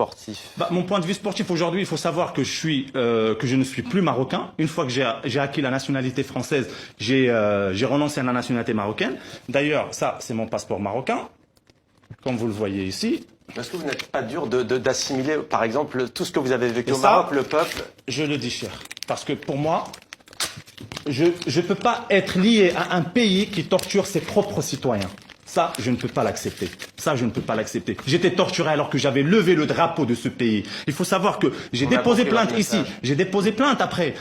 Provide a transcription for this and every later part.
sportif? Mon point de vue sportif aujourd'hui, il faut savoir que je ne suis plus marocain. Une fois que j'ai acquis la nationalité française, j'ai renoncé à la nationalité marocaine. D'ailleurs, ça, c'est mon passeport marocain, comme vous le voyez ici. Est-ce que vous n'êtes pas dur d'assimiler, par exemple, tout ce que vous avez vécu au Maroc, le peuple? Je le dis, cher, parce que pour moi, je ne peux pas être lié à un pays qui torture ses propres citoyens. Ça, je ne peux pas l'accepter. Ça, je ne peux pas l'accepter. J'étais torturé alors que j'avais levé le drapeau de ce pays. Il faut savoir que j'ai déposé plainte ici. J'ai déposé plainte après.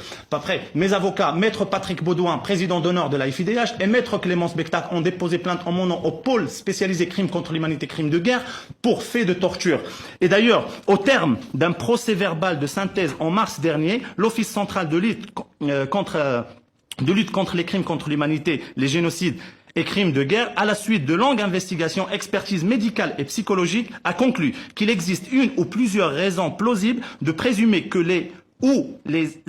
Mes avocats, Maître Patrick Baudouin, président d'honneur de la FIDH, et Maître Clémence Bectac ont déposé plainte en mon nom au pôle spécialisé crimes contre l'humanité, crimes de guerre, pour faits de torture. Et d'ailleurs, au terme d'un procès verbal de synthèse en mars dernier, l'Office central de lutte contre les crimes contre l'humanité, les génocides et crimes de guerre, à la suite de longues investigations, expertises médicales et psychologiques, a conclu qu'il existe une ou plusieurs raisons plausibles de présumer que les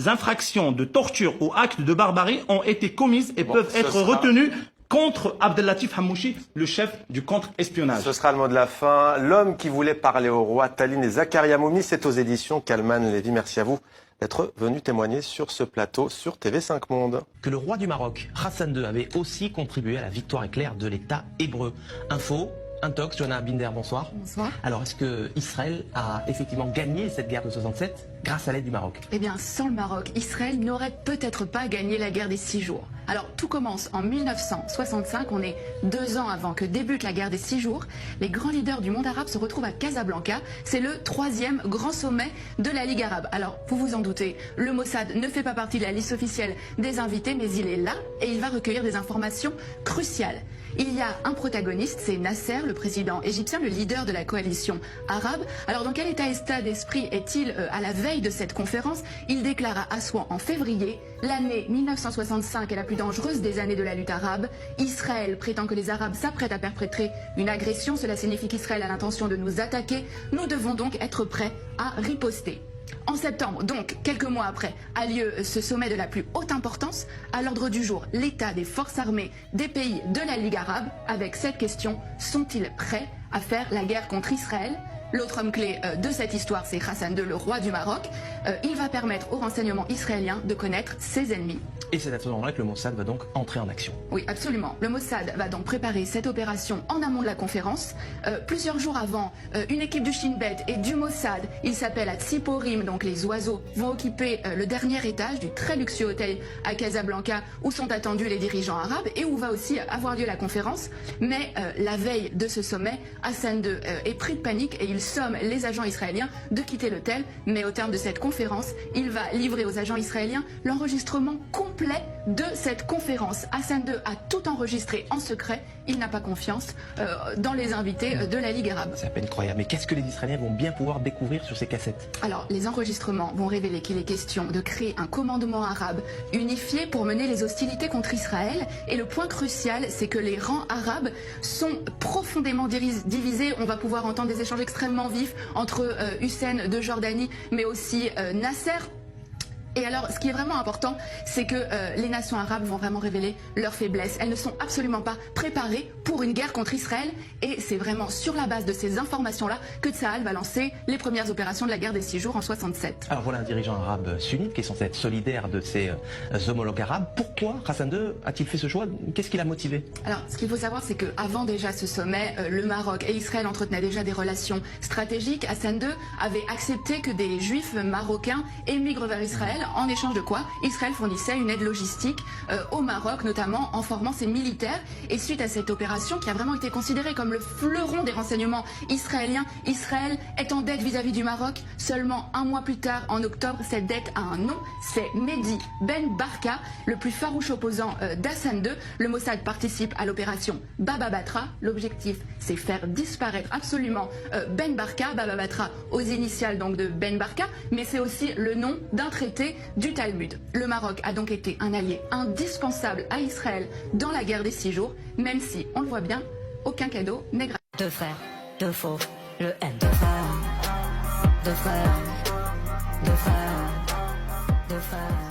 infractions de torture ou actes de barbarie ont été commises et peuvent être retenues contre Abdellatif Hamouchi, le chef du contre-espionnage. Ce sera le mot de la fin. L'homme qui voulait parler au roi, Taline et Zakaria Moumi, c'est aux éditions Kalman Lévy. Merci à vous d'être venu témoigner sur ce plateau sur TV5 Monde. Que le roi du Maroc, Hassan II, avait aussi contribué à la victoire éclair de l'État hébreu. Info, Intox, Johanna Binder, bonsoir. Bonsoir. Alors, est-ce que Israël a effectivement gagné cette guerre de 67 grâce à l'aide du Maroc? Eh bien, sans le Maroc, Israël n'aurait peut-être pas gagné la guerre des 6 jours. Alors, tout commence en 1965, on est 2 ans avant que débute la guerre des 6 jours. Les grands leaders du monde arabe se retrouvent à Casablanca. C'est le 3e grand sommet de la Ligue arabe. Alors, vous vous en doutez, le Mossad ne fait pas partie de la liste officielle des invités, mais il est là et il va recueillir des informations cruciales. Il y a un protagoniste, c'est Nasser, le président égyptien, le leader de la coalition arabe. Alors dans quel état d'esprit est-il à la veille de cette conférence? Il déclare à Assouan en février: l'année 1965 est la plus dangereuse des années de la lutte arabe. Israël prétend que les Arabes s'apprêtent à perpétrer une agression. Cela signifie qu'Israël a l'intention de nous attaquer. Nous devons donc être prêts à riposter. En septembre, donc quelques mois après, a lieu ce sommet de la plus haute importance. À l'ordre du jour, l'état des forces armées des pays de la Ligue arabe, avec cette question: sont-ils prêts à faire la guerre contre Israël? L'autre homme clé de cette histoire, c'est Hassan II, le roi du Maroc. Il va permettre aux renseignements israéliens de connaître ses ennemis. Et c'est à ce moment-là que le Mossad va donc entrer en action. Oui, absolument. Le Mossad va donc préparer cette opération en amont de la conférence. Plusieurs jours avant, une équipe du Shin Bet et du Mossad, il s'appelle à Tsiporim, donc les oiseaux, vont occuper le dernier étage du très luxueux hôtel à Casablanca où sont attendus les dirigeants arabes et où va aussi avoir lieu la conférence. Mais la veille de ce sommet, Hassan II est pris de panique et il somme les agents israéliens de quitter l'hôtel. Mais au terme de cette conférence, il va livrer aux agents israéliens l'enregistrement complet de cette conférence. Hassan II a tout enregistré en secret. Il n'a pas confiance dans les invités de la Ligue arabe. C'est à peine croyable. Mais qu'est-ce que les Israéliens vont bien pouvoir découvrir sur ces cassettes? Alors, les enregistrements vont révéler qu'il est question de créer un commandement arabe unifié pour mener les hostilités contre Israël. Et le point crucial, c'est que les rangs arabes sont profondément divisés. On va pouvoir entendre des échanges extrêmement vifs entre Hussein de Jordanie, mais aussi Nasser. Et alors, ce qui est vraiment important, c'est que les nations arabes vont vraiment révéler leurs faiblesses. Elles ne sont absolument pas préparées pour une guerre contre Israël. Et c'est vraiment sur la base de ces informations-là que Tsahal va lancer les premières opérations de la guerre des 6 jours en 67. Alors voilà un dirigeant arabe sunnite qui est censé être solidaire de ses homologues arabes. Pourquoi Hassan II a-t-il fait ce choix? Qu'est-ce qui l'a motivé? Alors, ce qu'il faut savoir, c'est qu'avant déjà ce sommet, le Maroc et Israël entretenaient déjà des relations stratégiques. Hassan II avait accepté que des juifs marocains émigrent vers Israël. En échange de quoi Israël fournissait une aide logistique au Maroc, notamment en formant ses militaires. Et suite à cette opération, qui a vraiment été considérée comme le fleuron des renseignements israéliens, Israël est en dette vis-à-vis du Maroc. Seulement un mois plus tard, en octobre, cette dette a un nom, c'est Mehdi Ben Barka, le plus farouche opposant d'Hassan II. Le Mossad participe à l'opération Baba Batra. L'objectif, c'est faire disparaître absolument Ben Barka. Baba Batra aux initiales donc de Ben Barka, mais c'est aussi le nom d'un traité du Talmud. Le Maroc a donc été un allié indispensable à Israël dans la guerre des 6 jours, même si, on le voit bien, aucun cadeau n'est gratuit. Deux frères, deux faux, le M. Deux frères, deux frères, deux frères, deux frères.